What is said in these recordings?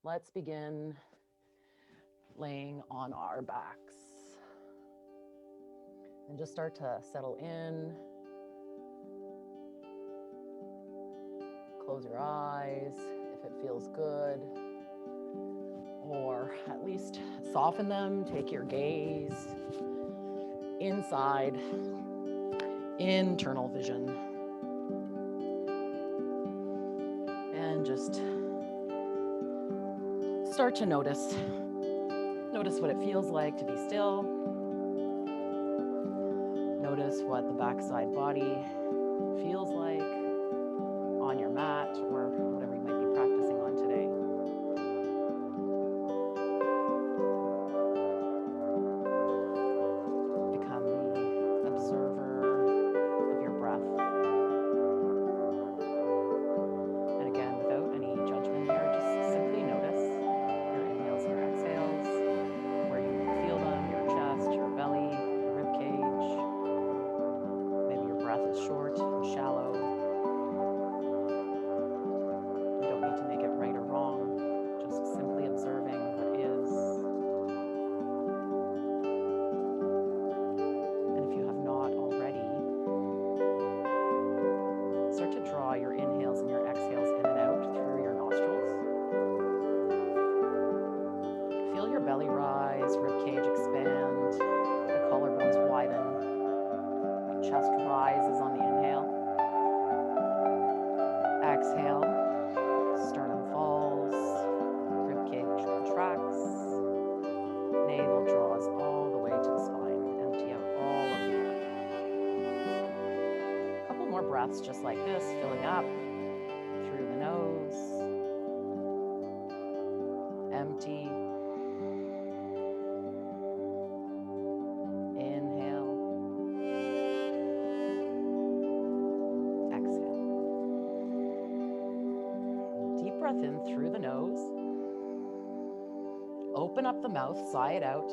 Let's begin laying on our backs and just start to settle in. Close your eyes if it feels good, or at least soften them. Take your gaze inside, internal vision, and just start to notice. Notice what it feels like to be still. Notice what the backside body feels like on your mat or whatever you might be practicing on today. Become the observer of your breath. And again, without any judgment here, just simply notice your inhales and your exhales, where you feel them, your chest, your belly, your rib cage. Maybe your breath is short and shallow. You don't need to make it right or wrong, just simply observing what is. And if you have not already, start to draw your inhales and your exhales in and out through your nostrils. Feel your belly rise, rib cage expand, the collarbones widen, chest rises on the inhale. Exhale, sternum falls, rib cage contracts, navel draws all the way to the spine. Empty out all of the air. A couple more breaths just like this, filling up through the nose. Empty. Inhale. Exhale. Deep breath in through the nose. Open up the mouth, sigh it out.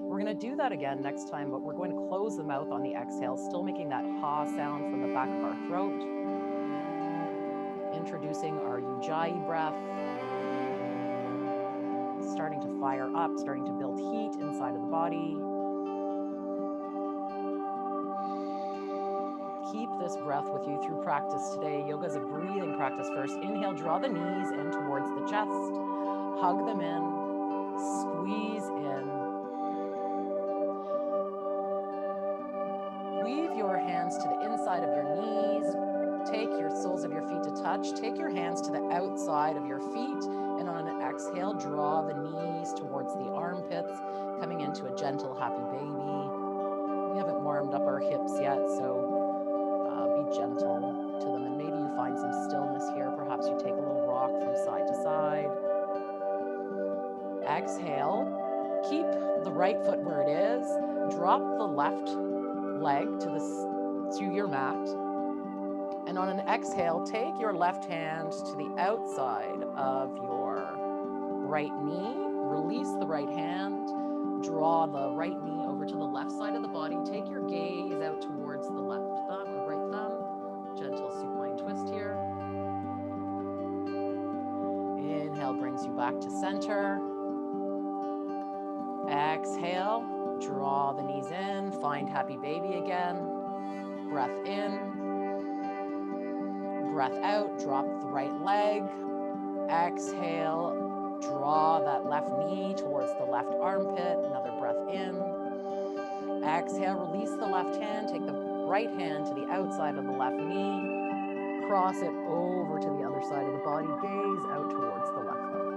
We're going to do that again next time, but we're going to close the mouth on the exhale, still making that ha sound from the back of our throat. Introducing our Ujjayi breath. Starting to fire up, starting to build heat inside of the body. Keep this breath with you through practice today. Yoga is a breathing practice first. Inhale, draw the knees in towards the chest. Hug them in. Squeeze in. Weave your hands to the inside of your knees. Take your soles of your feet to touch. Take your hands to the outside of your feet. And on an exhale, draw the knees towards the armpits, coming into a gentle, happy baby. We haven't warmed up our hips yet, so be gentle to them. And maybe you find some stillness here. Perhaps you take a little rock from side to side. Exhale. Keep the right foot where it is. Drop the left leg to your mat. And on an exhale, take your left hand to the outside of your right knee. Release the right hand. Draw the right knee over to the left side of the body. Take your gaze out towards the left thumb or right thumb. Gentle supine twist here. Inhale brings you back to center. Exhale, draw the knees in. Find happy baby again. Breath in. Breath out, drop the right leg. Exhale, draw that left knee towards the left armpit. Another breath in. Exhale, release the left hand. Take the right hand to the outside of the left knee. Cross it over to the other side of the body. Gaze out towards the left thumb.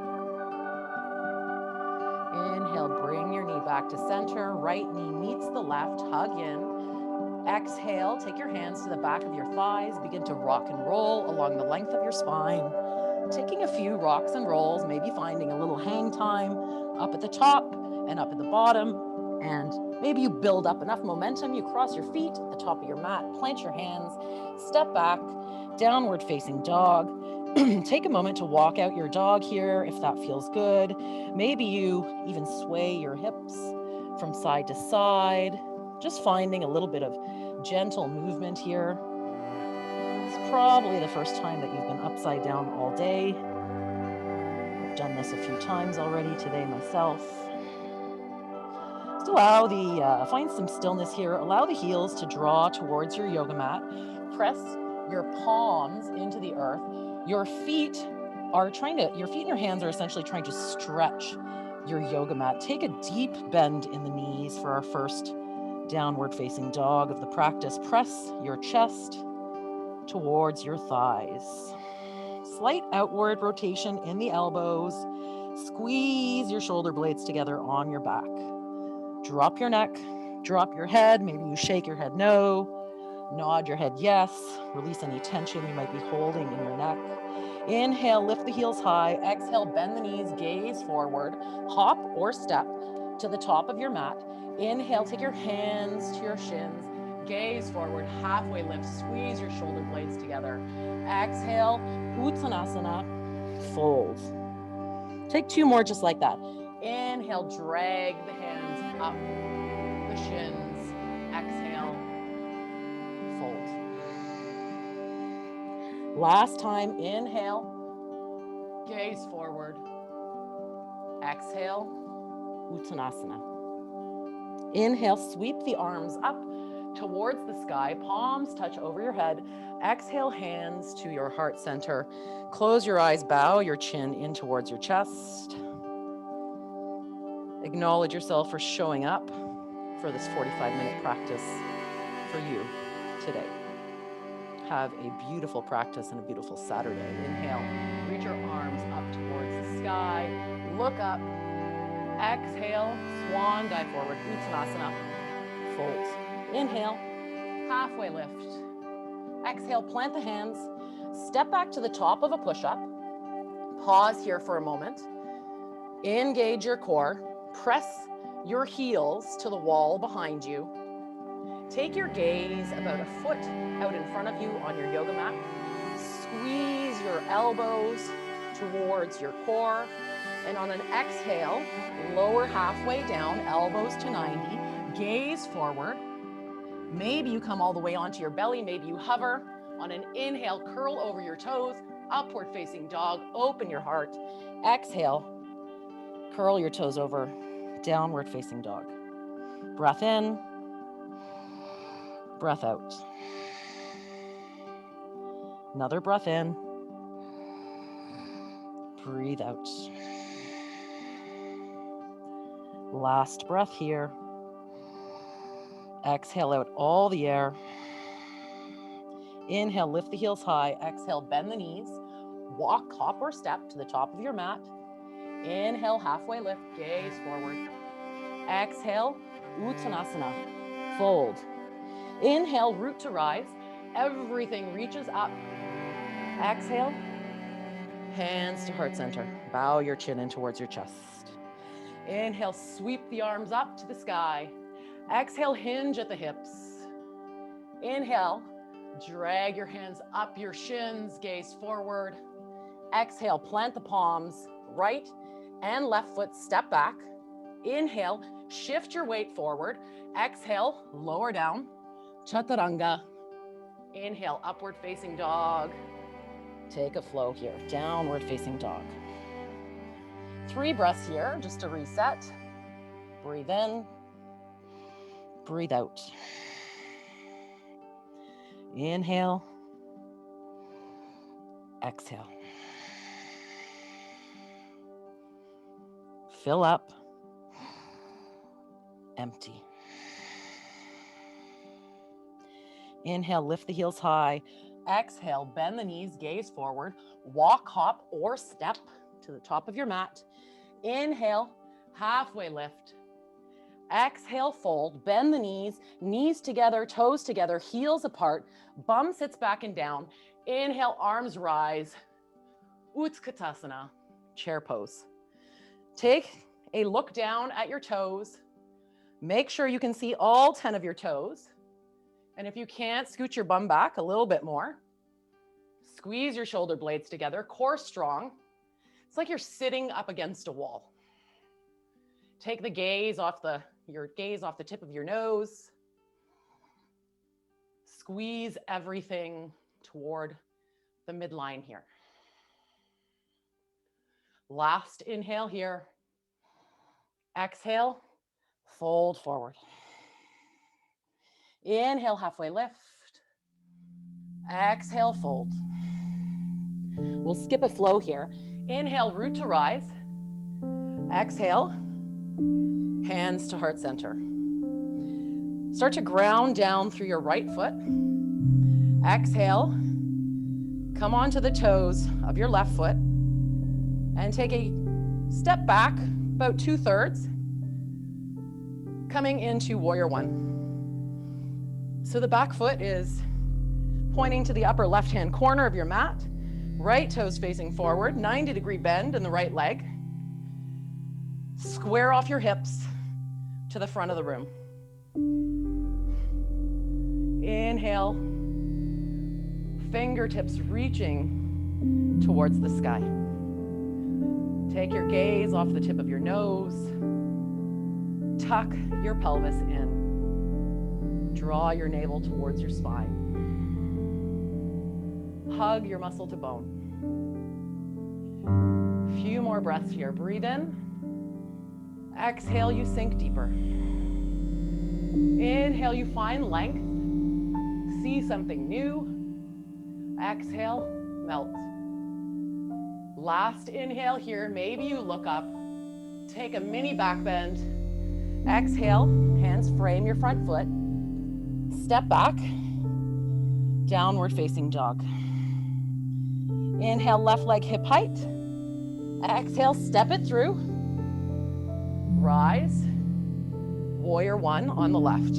Inhale, bring your knee back to center. Right knee meets the left, hug in. Exhale, take your hands to the back of your thighs. Begin to rock and roll along the length of your spine. Taking a few rocks and rolls, maybe finding a little hang time up at the top and up at the bottom. And maybe you build up enough momentum, you cross your feet at the top of your mat, plant your hands, step back, downward facing dog. Take a moment to walk out your dog here if that feels good. Maybe you even sway your hips from side to side. Just finding a little bit of gentle movement here. probably the first time that you've been upside down all day. I've done this a few times already today myself. Just allow find some stillness here. Allow the heels to draw towards your yoga mat. Press your palms into the earth. Your feet and your hands are essentially trying to stretch your yoga mat. Take a deep bend in the knees for our first downward facing dog of the practice. Press your chest towards your thighs. Slight outward rotation in the elbows. Squeeze your shoulder blades together on your back. Drop your neck, drop your head. Maybe you shake your head no, nod your head yes. Release any tension you might be holding in your neck. Inhale, lift the heels high. Exhale, bend the knees, gaze forward. Hop or step to the top of your mat. Inhale, take your hands to your shins. Gaze forward, halfway lift, squeeze your shoulder blades together. Exhale, Uttanasana, fold. Take two more just like that. Inhale, drag the hands up the shins. Exhale, fold. Last time, inhale, gaze forward. Exhale, Uttanasana. Inhale, sweep the arms up towards the sky, palms touch over your head. Exhale, hands to your heart center. Close your eyes, bow your chin in towards your chest. Acknowledge yourself for showing up for this 45-minute practice for you today. Have a beautiful practice and a beautiful Saturday. Inhale, reach your arms up towards the sky. Look up. Exhale, swan dive forward, Uttanasana, fold. Inhale, halfway lift. Exhale, plant the hands. Step back to the top of a push-up. Pause here for a moment. Engage your core. Press your heels to the wall behind you. Take your gaze about a foot out in front of you on your yoga mat. Squeeze your elbows towards your core. And on an exhale, lower halfway down, elbows to 90. Gaze forward. Maybe you come all the way onto your belly. Maybe you hover. On an inhale, curl over your toes. Upward facing dog. Open your heart. Exhale. Curl your toes over. Downward facing dog. Breath in. Breath out. Another breath in. Breathe out. Last breath here. Exhale out all the air. Inhale, lift the heels high. Exhale, bend the knees. Walk, hop, or step to the top of your mat. Inhale, halfway lift, gaze forward. Exhale, Uttanasana, fold. Inhale, root to rise. Everything reaches up. Exhale, hands to heart center. Bow your chin in towards your chest. Inhale, sweep the arms up to the sky. Exhale, hinge at the hips. Inhale, drag your hands up your shins, gaze forward. Exhale, plant the palms, right and left foot, step back. Inhale, shift your weight forward. Exhale, lower down, chaturanga. Inhale, upward facing dog. Take a flow here, downward facing dog. 3 breaths here, just to reset. Breathe in, breathe out. Inhale, exhale. Fill up, empty. Inhale, lift the heels high. Exhale, bend the knees, gaze forward. Walk, hop, or step to the top of your mat. Inhale, halfway lift. Exhale, fold, bend the knees, knees together, toes together, heels apart, bum sits back and down. Inhale, arms rise. Utkatasana, chair pose. Take a look down at your toes. Make sure you can see all 10 of your toes. And if you can't, scoot your bum back a little bit more. Squeeze your shoulder blades together, core strong. It's like you're sitting up against a wall. Take the gaze off your gaze off the tip of your nose. Squeeze everything toward the midline here. Last inhale here. Exhale, fold forward. Inhale, halfway lift. Exhale, fold. We'll skip a flow here. Inhale, root to rise. Exhale, hands to heart center. Start to ground down through your right foot. Exhale, come onto the toes of your left foot and take a step back, about 2/3, coming into warrior one. So the back foot is pointing to the upper left-hand corner of your mat, right toes facing forward, 90-degree bend in the right leg. Square off your hips to the front of the room. Inhale, fingertips reaching towards the sky. Take your gaze off the tip of your nose. Tuck your pelvis in. Draw your navel towards your spine. Hug your muscle to bone. Few more breaths here. Breathe in. Exhale, you sink deeper. Inhale, you find length. See something new. Exhale, melt. Last inhale here, maybe you look up. Take a mini back bend. Exhale, hands frame your front foot. Step back, downward facing dog. Inhale, left leg hip height. Exhale, step it through. Rise. Warrior one on the left.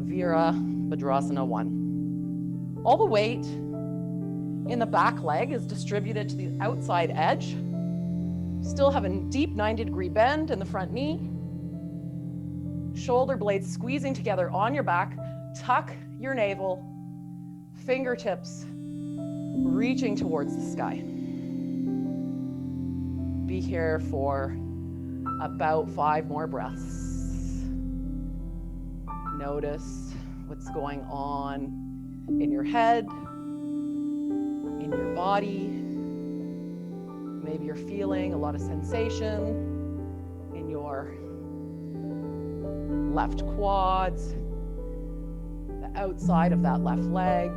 Virabhadrasana 1. All the weight in the back leg is distributed to the outside edge. Still have a deep 90-degree bend in the front knee. Shoulder blades squeezing together on your back. Tuck your navel. Fingertips reaching towards the sky. Be here for about 5 more breaths. Notice what's going on in your head, in your body. Maybe you're feeling a lot of sensation in your left quads, the outside of that left leg.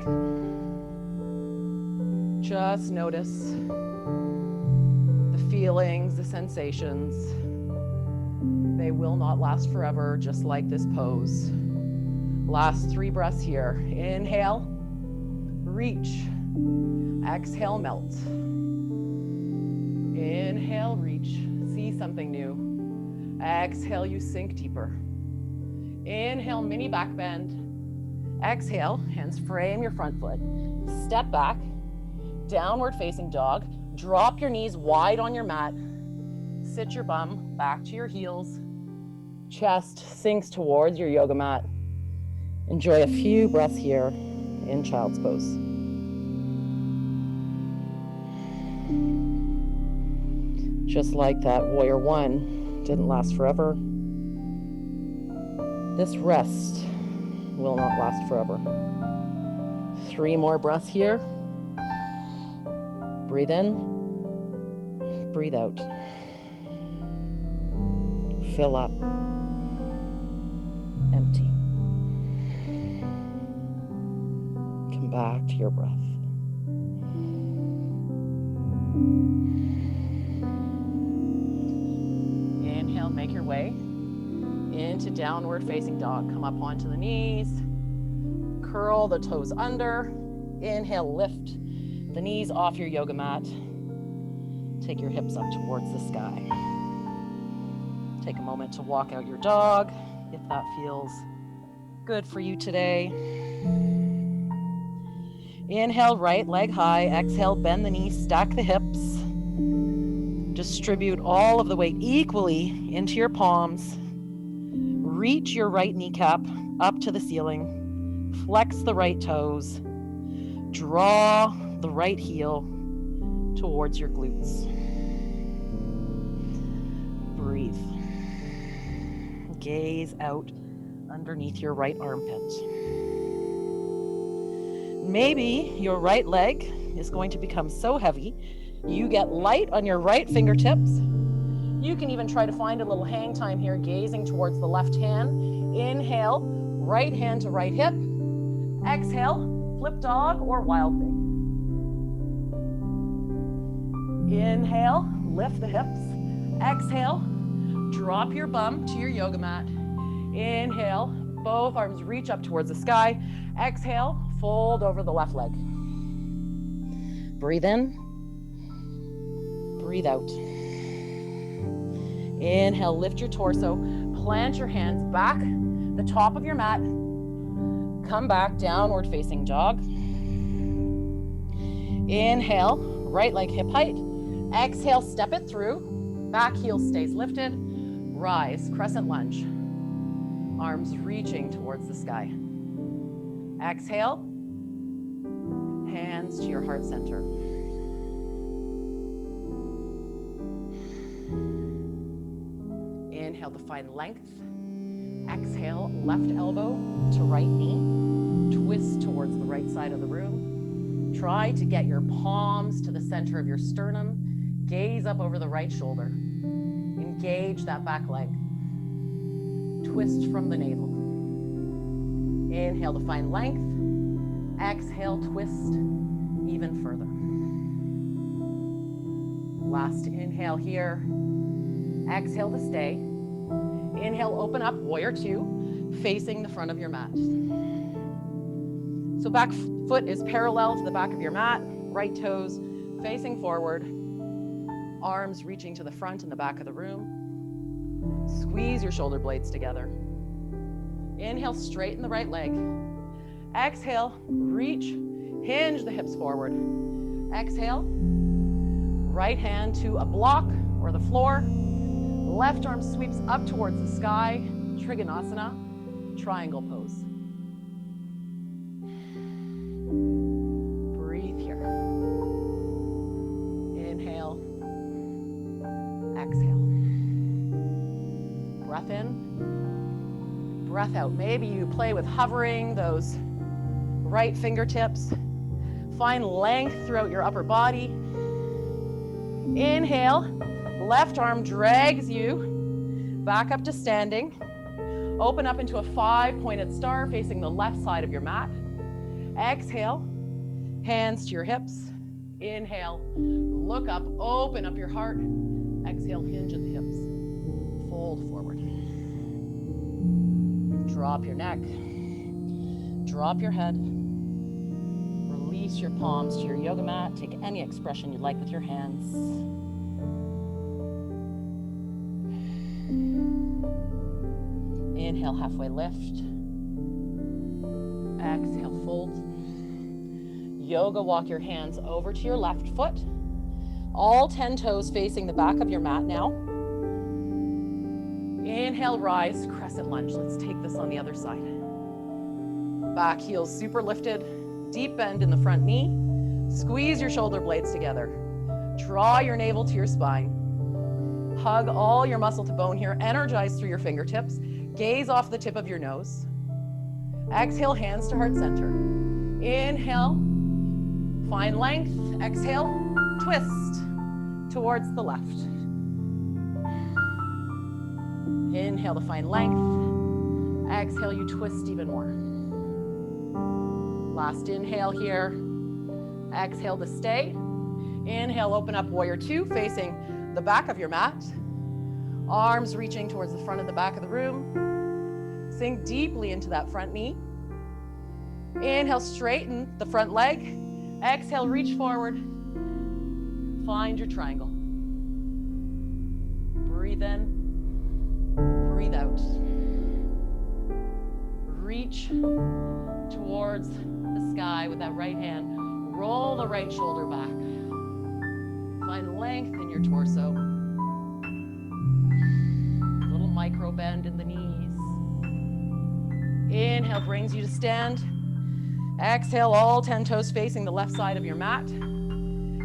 Just notice the feelings, the sensations. They will not last forever, just like this pose. Last 3 breaths here. Inhale, reach. Exhale, melt. Inhale, reach. See something new. Exhale, you sink deeper. Inhale, mini back bend. Exhale, hands frame your front foot. Step back, downward facing dog. Drop your knees wide on your mat. Sit your bum back to your heels. Chest sinks towards your yoga mat. Enjoy a few breaths here in child's pose. Just like that warrior one didn't last forever, this rest will not last forever. 3 more breaths here. Breathe in, breathe out. Fill up, empty. Come back to your breath. Inhale, make your way into downward facing dog. Come up onto the knees. Curl the toes under. Inhale, lift the knees off your yoga mat. Take your hips up towards the sky. Take a moment to walk out your dog if that feels good for you today. Inhale, right leg high. Exhale, bend the knees, stack the hips. Distribute all of the weight equally into your palms. Reach your right kneecap up to the ceiling. Flex the right toes. Draw the right heel towards your glutes. Breathe. Gaze out underneath your right armpit. Maybe your right leg is going to become so heavy, you get light on your right fingertips. You can even try to find a little hang time here, gazing towards the left hand. Inhale, right hand to right hip. Exhale, flip dog or wild thing. Inhale, lift the hips. Exhale, drop your bum to your yoga mat. Inhale, both arms reach up towards the sky. Exhale, fold over the left leg. Breathe in, breathe out. Inhale, lift your torso, plant your hands back, the top of your mat. Come back, downward facing dog. Inhale, right leg hip height. Exhale, step it through. Back heel stays lifted. Rise, crescent lunge. Arms reaching towards the sky. Exhale, hands to your heart center. Inhale to find length. Exhale, left elbow to right knee. Twist towards the right side of the room. Try to get your palms to the center of your sternum. Gaze up over the right shoulder. Engage that back leg. Twist from the navel. Inhale to find length. Exhale, twist even further. Last inhale here. Exhale to stay. Inhale, open up, warrior two, facing the front of your mat. So back foot is parallel to the back of your mat, right toes facing forward, arms reaching to the front and the back of the room. Squeeze your shoulder blades together. Inhale, straighten the right leg. Exhale, reach, hinge the hips forward. Exhale, right hand to a block or the floor. Left arm sweeps up towards the sky, Trikonasana, triangle pose. Breathe here. Inhale, exhale. Breath in, breath out. Maybe you play with hovering those right fingertips. Find length throughout your upper body. Inhale. Left arm drags you back up to standing. Open up into a 5-pointed star facing the left side of your mat. Exhale, hands to your hips. Inhale, look up, open up your heart. Exhale, hinge at the hips. Fold forward. Drop your neck. Drop your head. Release your palms to your yoga mat. Take any expression you'd like with your hands. Inhale, halfway lift. Exhale, fold. Yoga, walk your hands over to your left foot. All 10 toes facing the back of your mat now. Inhale, rise, crescent lunge. Let's take this on the other side. Back heels super lifted. Deep bend in the front knee. Squeeze your shoulder blades together. Draw your navel to your spine. Hug all your muscle to bone here. Energize through your fingertips. Gaze off the tip of your nose. Exhale, hands to heart center. Inhale, find length. Exhale, twist towards the left. Inhale to find length. Exhale, you twist even more. Last inhale here. Exhale to stay. Inhale, open up warrior two, facing the back of your mat. Arms reaching towards the front and the back of the room. Sink deeply into that front knee. Inhale, straighten the front leg. Exhale, reach forward. Find your triangle. Breathe in, breathe out. Reach towards the sky with that right hand. Roll the right shoulder back. Find length in your torso. Little micro bend in the knees. Inhale brings you to stand. Exhale, all 10 toes facing the left side of your mat.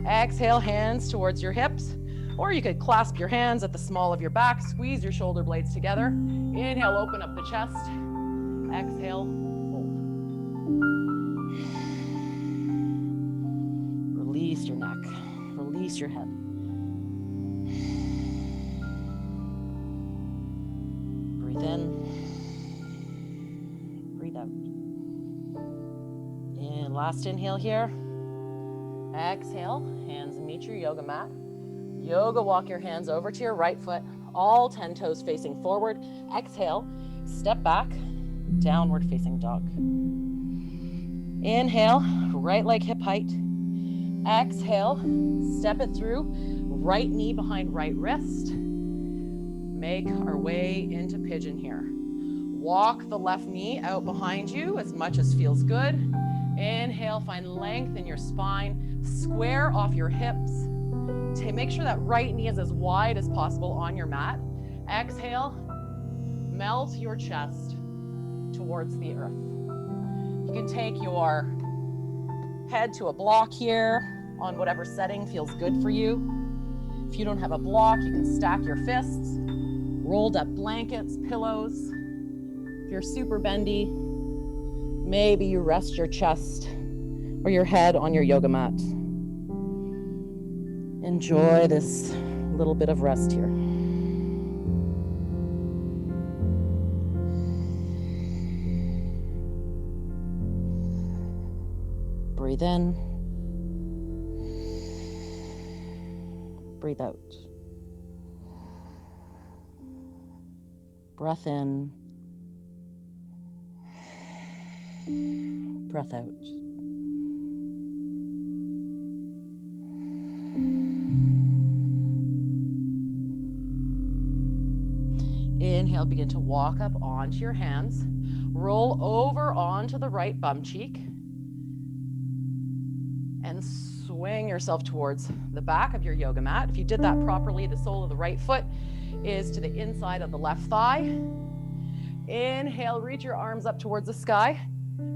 Exhale, hands towards your hips. Or you could clasp your hands at the small of your back. Squeeze your shoulder blades together. Inhale, open up the chest. Exhale, fold. release your head. Breathe in. Breathe out. And last inhale here. Exhale, hands meet your yoga mat. Yoga walk your hands over to your right foot, all 10 toes facing forward. Exhale, step back, downward facing dog. Inhale, right leg hip height. Exhale, step it through, right knee behind right wrist. Make our way into pigeon here. Walk the left knee out behind you as much as feels good. Inhale, find length in your spine. Square off your hips. Make sure that right knee is as wide as possible on your mat. Exhale, melt your chest towards the earth. You can take your head to a block here on whatever setting feels good for you. If you don't have a block, you can stack your fists, rolled up blankets, pillows. If you're super bendy, maybe you rest your chest or your head on your yoga mat. Enjoy this little bit of rest here. Breathe in. Breathe out. Breath in. Breath out. Inhale, begin to walk up onto your hands. Roll over onto the right bum cheek. And swing yourself towards the back of your yoga mat. If you did that properly, the sole of the right foot is to the inside of the left thigh. Inhale, reach your arms up towards the sky.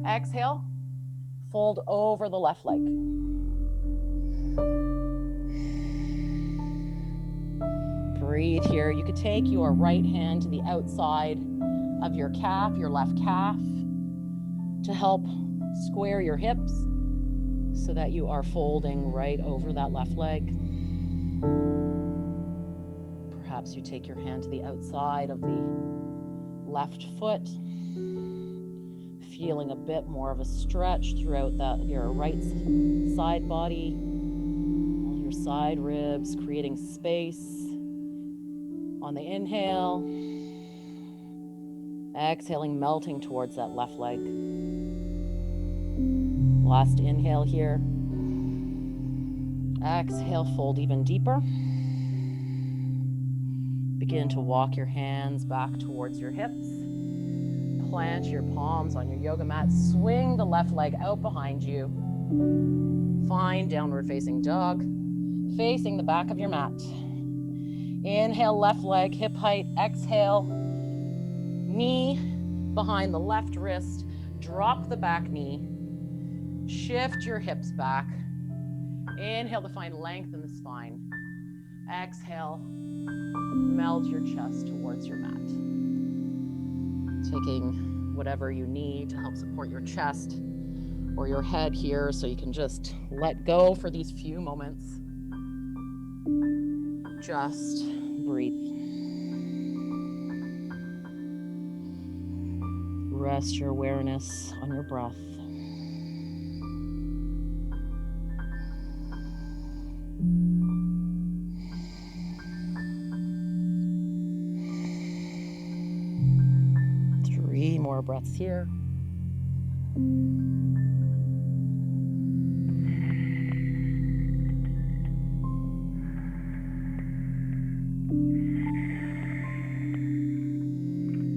Exhale, fold over the left leg. Breathe here. You could take your right hand to the outside of your calf, your left calf, to help square your hips so that you are folding right over that left leg. Perhaps you take your hand to the outside of the left foot, feeling a bit more of a stretch throughout your right side body, all your side ribs, creating space. On the inhale, exhaling, melting towards that left leg. Last inhale here. Exhale, fold even deeper. Begin to walk your hands back towards your hips. Plant your palms on your yoga mat. Swing the left leg out behind you. Find downward facing dog, facing the back of your mat. Inhale, left leg, hip height. Exhale, knee behind the left wrist. Drop the back knee. Shift your hips back. Inhale to find length in the spine. Exhale, melt your chest towards your mat. Taking whatever you need to help support your chest or your head here so you can just let go for these few moments. Just breathe. Rest your awareness on your breath. Three more breaths here.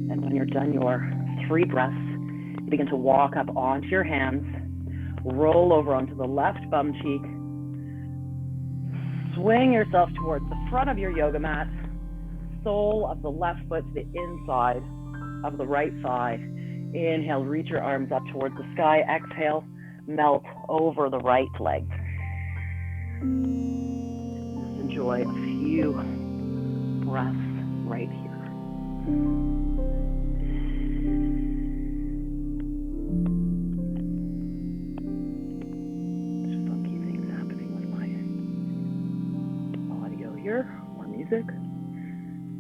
And when you're done your 3 breaths, you begin to walk up onto your hands, roll over onto the left bum cheek, swing yourself towards the front of your yoga mat, sole of the left foot to the inside of the right thigh. Inhale, reach your arms up towards the sky. Exhale, melt over the right leg. Just enjoy a few breaths right here. There's funky things happening with my here. More music.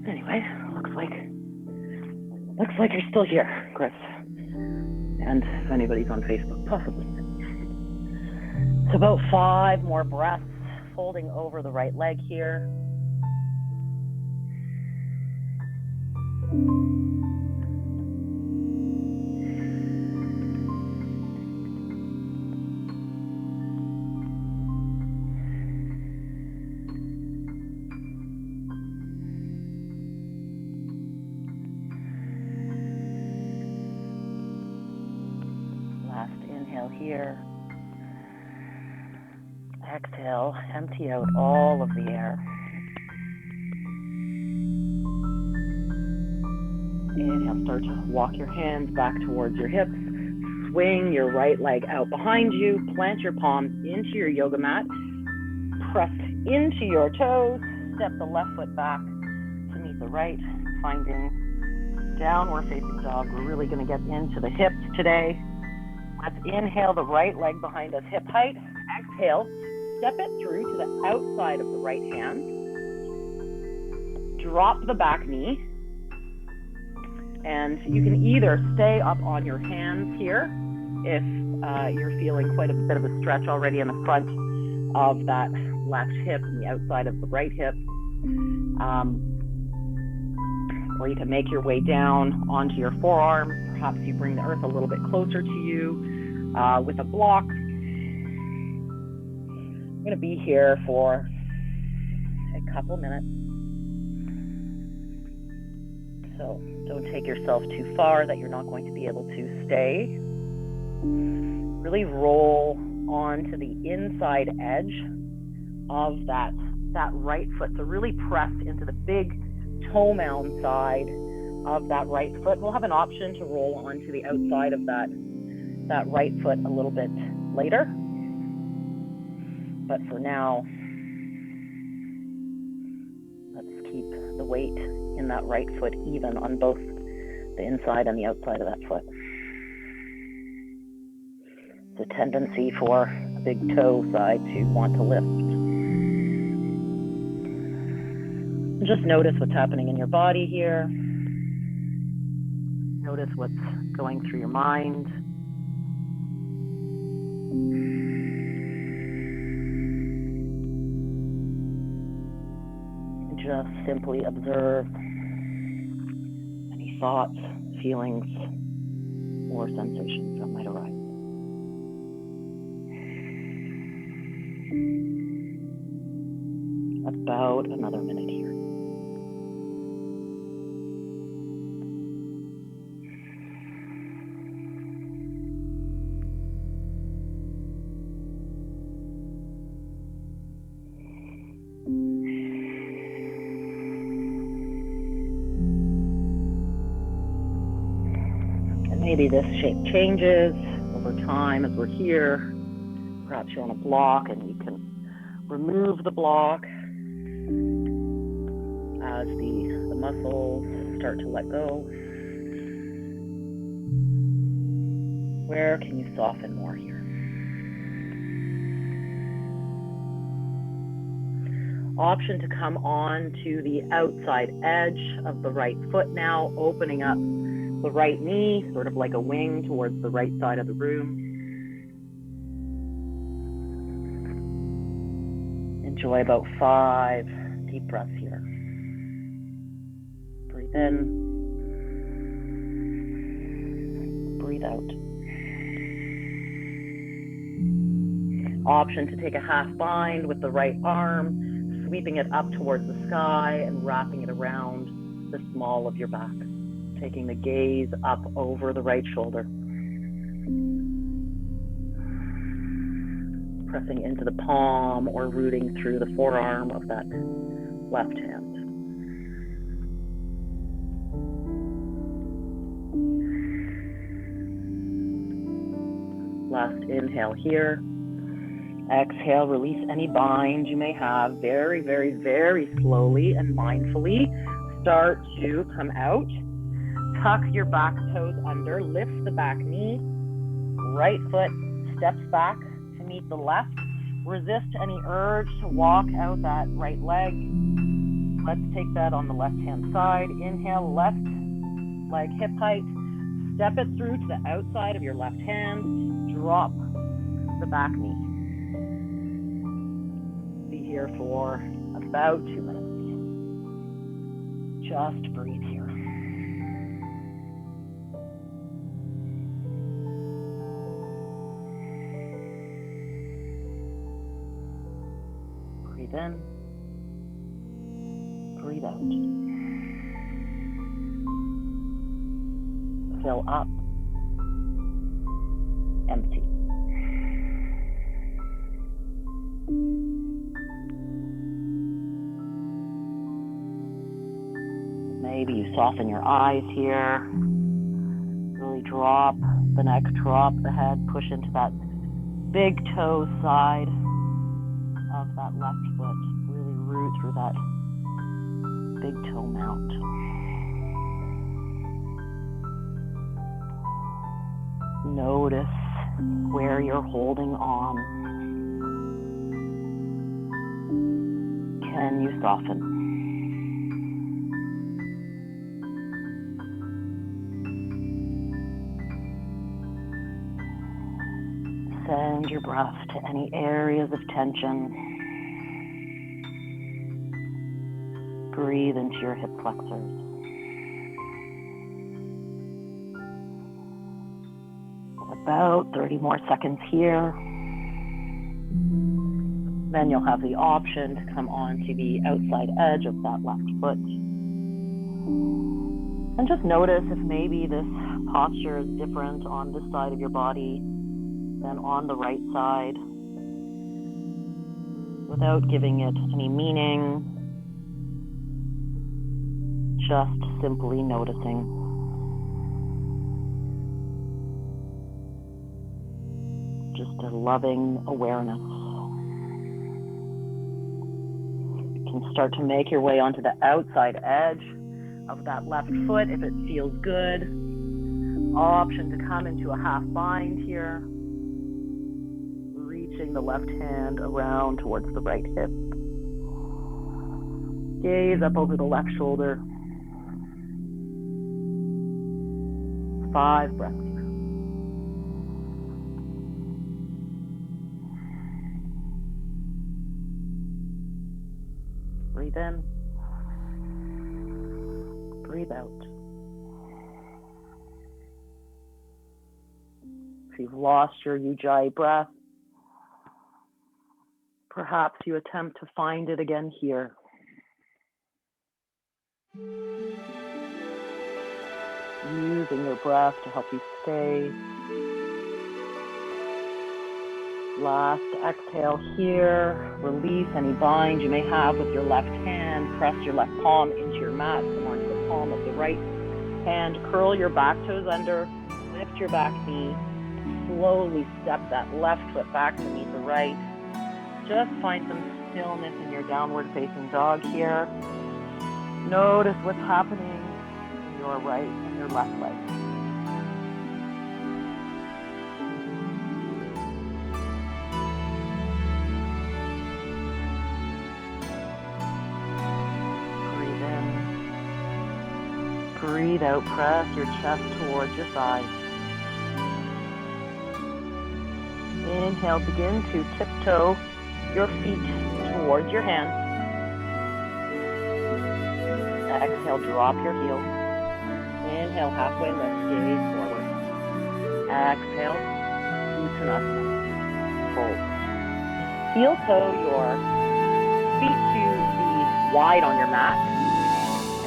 Anyway, looks like you're still here, Chris. And if anybody's on Facebook, possibly. So about 5 more breaths, folding over the right leg here. Last inhale here. Exhale, empty out all of the air. Inhale, start to walk your hands back towards your hips. Swing your right leg out behind you. Plant your palms into your yoga mat. Press into your toes. Step the left foot back to meet the right. Finding downward facing dog. We're really going to get into the hips today. Let's inhale the right leg behind us, hip height. Exhale, step it through to the outside of the right hand. Drop the back knee. And you can either stay up on your hands here if you're feeling quite a bit of a stretch already in the front of that left hip and the outside of the right hip. Or you can make your way down onto your forearms. Perhaps you bring the earth a little bit closer to you with a block. I'm going to be here for a couple minutes. So don't take yourself too far that you're not going to be able to stay. Really roll onto the inside edge of that right foot. So really press into the big toe mound side of that right foot. We'll have an option to roll onto the outside of that right foot a little bit later. But for now, let's keep the weight in that right foot even on both the inside and the outside of that foot. It's a tendency for a big toe side to want to lift. Just notice what's happening in your body here. Notice what's going through your mind. Just simply observe any thoughts, feelings, or sensations that might arise. About another minute here. Maybe this shape changes over time as we're here. Perhaps you're on a block and you can remove the block as the muscles start to let go. Where can you soften more here? Option to come on to the outside edge of the right foot now, opening up the right knee, sort of like a wing towards the right side of the room. Enjoy about 5 deep breaths here. Breathe in. Breathe out. Option to take a half bind with the right arm, sweeping it up towards the sky and wrapping it around the small of your back. Taking the gaze up over the right shoulder. Pressing into the palm or rooting through the forearm of that left hand. Last inhale here. Exhale, release any bind you may have. Very, very, very slowly and mindfully start to come out. Tuck your back toes under, lift the back knee, right foot steps back to meet the left, Resist any urge to walk out that right leg. Let's take that on the left-hand side. Inhale, left leg hip height. Step it through to the outside of your left hand. Drop the back knee. Be here for about 2 minutes. Just breathe here. Breathe in. Breathe out. Fill up. Empty. Maybe you soften your eyes here. Really drop the neck, drop the head, push into that big toe side of that left foot. Really root through that big toe mount. Notice where you're holding on. Can you soften? Send your breath to any areas of tension. Breathe into your hip flexors. About 30 more seconds here. Then you'll have the option to come onto the outside edge of that left foot. And just notice if maybe this posture is different on this side of your body than on the right side, without giving it any meaning, just simply noticing. Just a loving awareness. You can start to make your way onto the outside edge of that left foot if it feels good. Option to come into a half bind here. Reaching the left hand around towards the right hip. Gaze up over the left shoulder. 5 breaths here. Breathe in. Breathe out. If you've lost your Ujjayi breath, perhaps you attempt to find it again here. Using your breath to help you stay. Last exhale here. Release any bind you may have with your left hand. Press your left palm into your mat. Come onto the palm of the right hand. Curl your back toes under. Lift your back knee. Slowly step that left foot back to meet the right. Just find some stillness in your downward facing dog here. Notice what's happening in your right and your left leg. Breathe in. Breathe out. Press your chest towards your thighs. Inhale, begin to tiptoe your feet towards your hands. Exhale, drop your heels. Inhale, halfway lift, gaze forward. Exhale, Uttanasana. Hold. Heel toe your feet to be wide on your mat.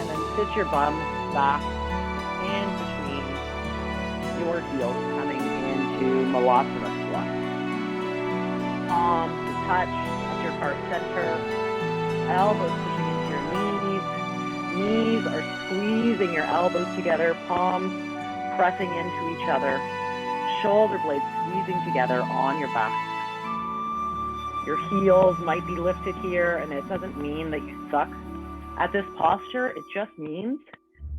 And then sit your bum back in between your heels, coming into Malasana squat. Palms to touch at your heart center. Elbows pushing into your knees. Knees are squeezing your elbows together. Palms pressing into each other. Shoulder blades squeezing together on your back. Your heels might be lifted here, and it doesn't mean that you suck at this posture. It just means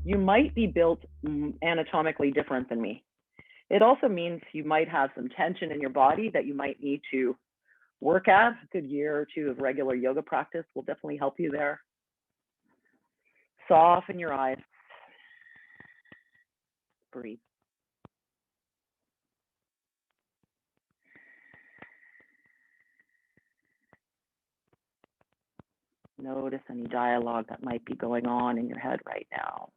you might be built anatomically different than me. It also means you might have some tension in your body that you might need to work at. A good year or two of regular yoga practice will definitely help you there. Soften your eyes. Breathe. Notice any dialogue that might be going on in your head right now.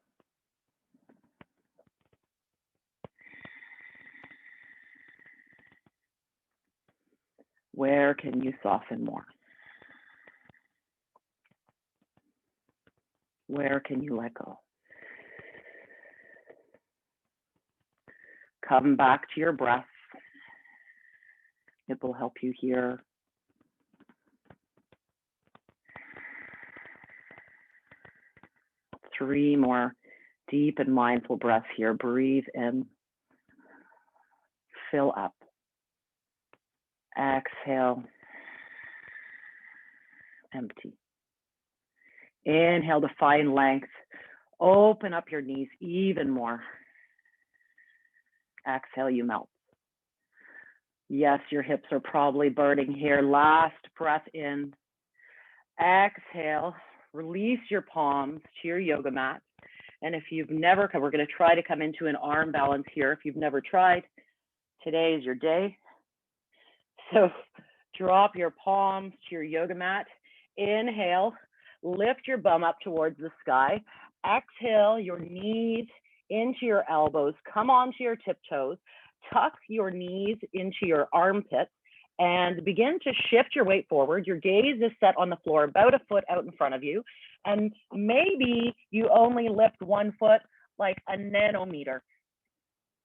Where can you soften more? Where can you let go? Come back to your breath. It will help you here. Three more deep and mindful breaths here. Breathe in. Fill up. Exhale. Empty. Inhale to find length. Open up your knees even more. Exhale, you melt. Yes, your hips are probably burning here. Last breath in. Exhale. Release your palms to your yoga mat. And if you've never come, we're going to try to come into an arm balance here. If you've never tried, today is your day. So drop your palms to your yoga mat. Inhale, lift your bum up towards the sky. Exhale, your knees into your elbows. Come onto your tiptoes. Tuck your knees into your armpits and begin to shift your weight forward. Your gaze is set on the floor, about a foot out in front of you. And maybe you only lift one foot like a nanometer.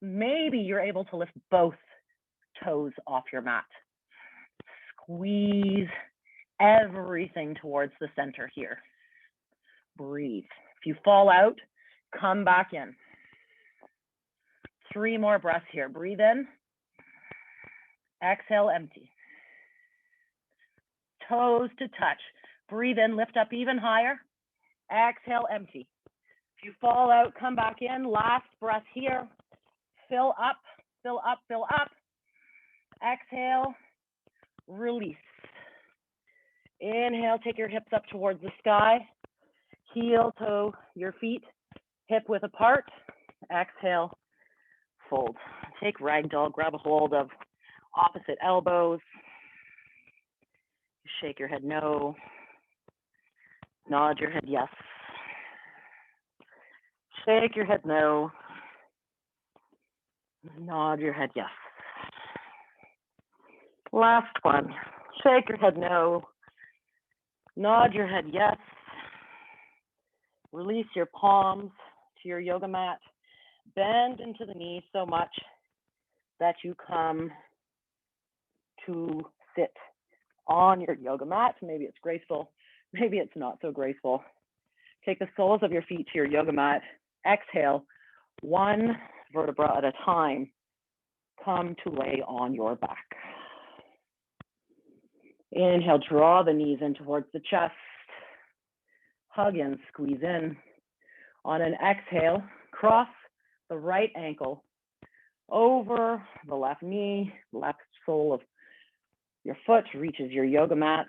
Maybe you're able to lift both toes off your mat. Squeeze everything towards the center here. Breathe. If you fall out, come back in. 3 more breaths here. Breathe in. Exhale, empty. Toes to touch. Breathe in, lift up even higher. Exhale, empty. If you fall out, come back in. Last breath here. Fill up, fill up, fill up. Exhale, release. Inhale, take your hips up towards the sky. Heel toe your feet, hip width apart. Exhale, fold. Take ragdoll, grab a hold of opposite elbows. Shake your head no. Nod your head yes. Shake your head no. Nod your head yes. Last one. Shake your head no. Nod your head yes. Release your palms to your yoga mat. Bend into the knees so much that you come to sit on your yoga mat. Maybe it's graceful, maybe it's not so graceful. Take the soles of your feet to your yoga mat. Exhale, one vertebra at a time. Come to lay on your back. Inhale, draw the knees in towards the chest. Hug in, squeeze in. On an exhale, cross the right ankle over the left knee. Left sole of your foot reaches your yoga mat.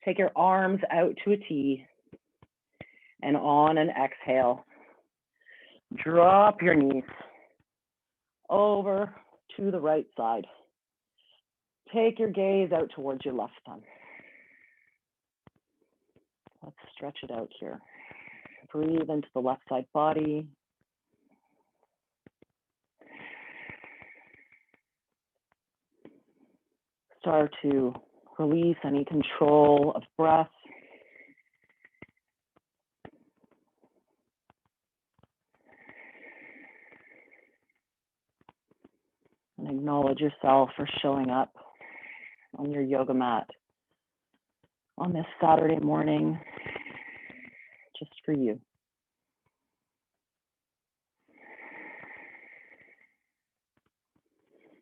Take your arms out to a T. And on an exhale, drop your knees over to the right side. Take your gaze out towards your left thumb. Let's stretch it out here. Breathe into the left side body. Start to release any control of breath. And acknowledge yourself for showing up on your yoga mat on this Saturday morning, just for you.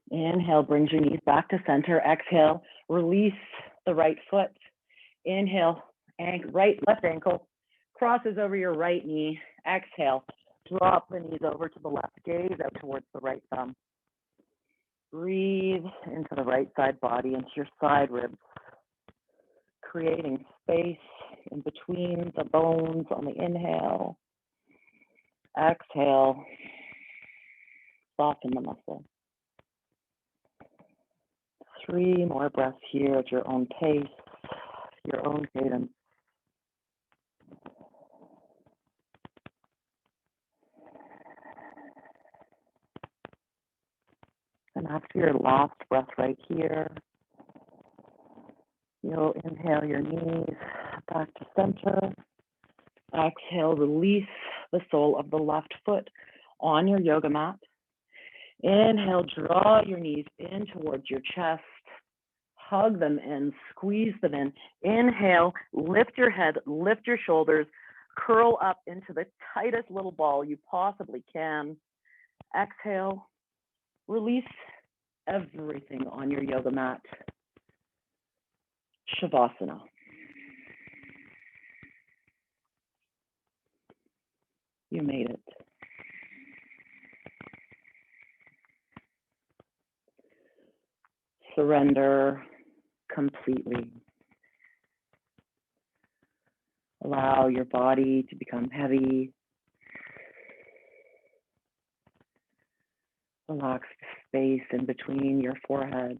Inhale, brings your knees back to center. Exhale, release the right foot. Inhale, left ankle crosses over your right knee. Exhale, drop the knees over to the left, gaze out towards the right thumb. Breathe into the right side body, into your side ribs, creating space in between the bones on the inhale. Exhale, soften the muscle. 3 more breaths here at your own pace, your own cadence. And after your last breath right here, you'll inhale your knees back to center. Exhale, release the sole of the left foot on your yoga mat. Inhale, draw your knees in towards your chest. Hug them in, squeeze them in. Inhale, lift your head, lift your shoulders, curl up into the tightest little ball you possibly can. Exhale, release everything on your yoga mat. Shavasana. You made it. Surrender completely. Allow your body to become heavy. Relax the space in between your forehead.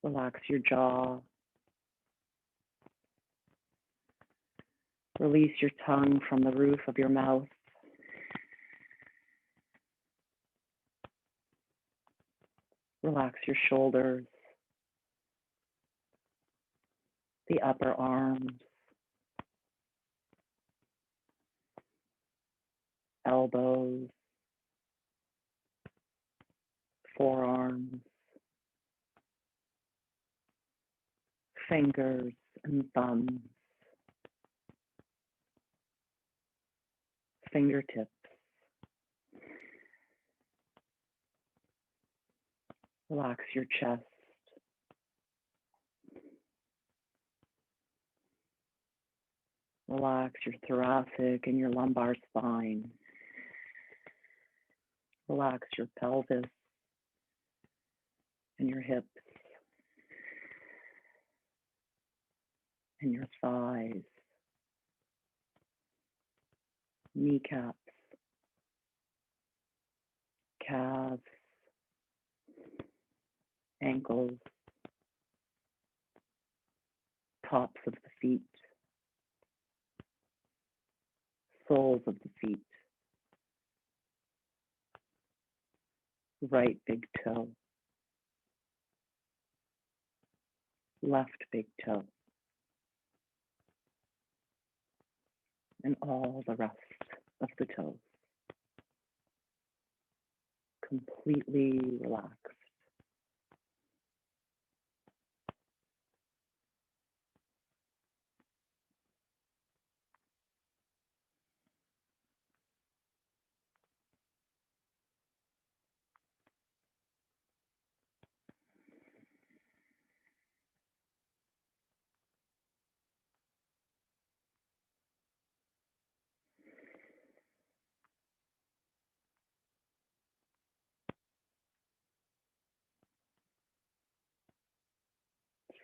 Relax your jaw. Release your tongue from the roof of your mouth. Relax your shoulders, the upper arms, elbows, forearms, fingers and thumbs, fingertips. Relax your chest. Relax your thoracic and your lumbar spine. Relax your pelvis and your hips and your thighs, kneecaps, calves, ankles, tops of the feet, soles of the feet, right big toe, left big toe, and all the rest of the toes. Completely relaxed.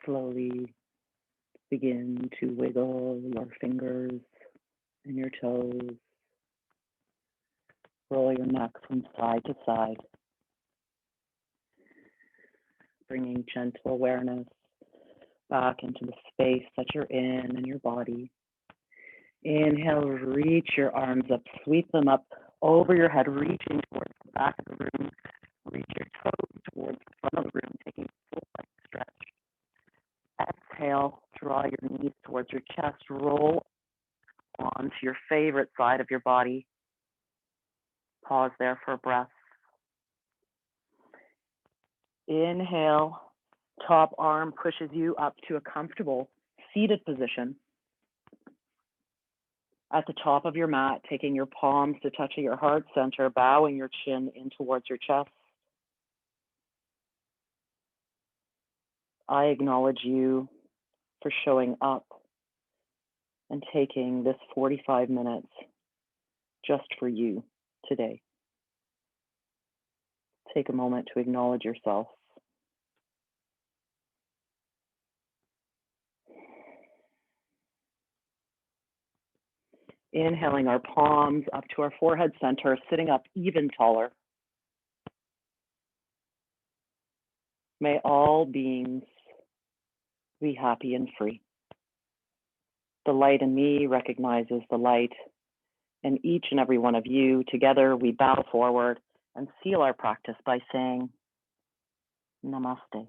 Slowly begin to wiggle your fingers and your toes. Roll your neck from side to side, bringing gentle awareness back into the space that you're in and your body. Inhale, reach your arms up, sweep them up over your head, reaching towards the back of the room. Reach your toes towards the front of the room, taking a full length stretch. Exhale, draw your knees towards your chest, roll onto your favorite side of your body. Pause there for a breath. Inhale, top arm pushes you up to a comfortable seated position. At the top of your mat, taking your palms to touch your heart center, bowing your chin in towards your chest. I acknowledge you for showing up and taking this 45 minutes just for you today. Take a moment to acknowledge yourself. Inhaling our palms up to our forehead center, sitting up even taller. May all beings be happy and free. The light in me recognizes the light in each and every one of you. Together, we bow forward and seal our practice by saying, Namaste.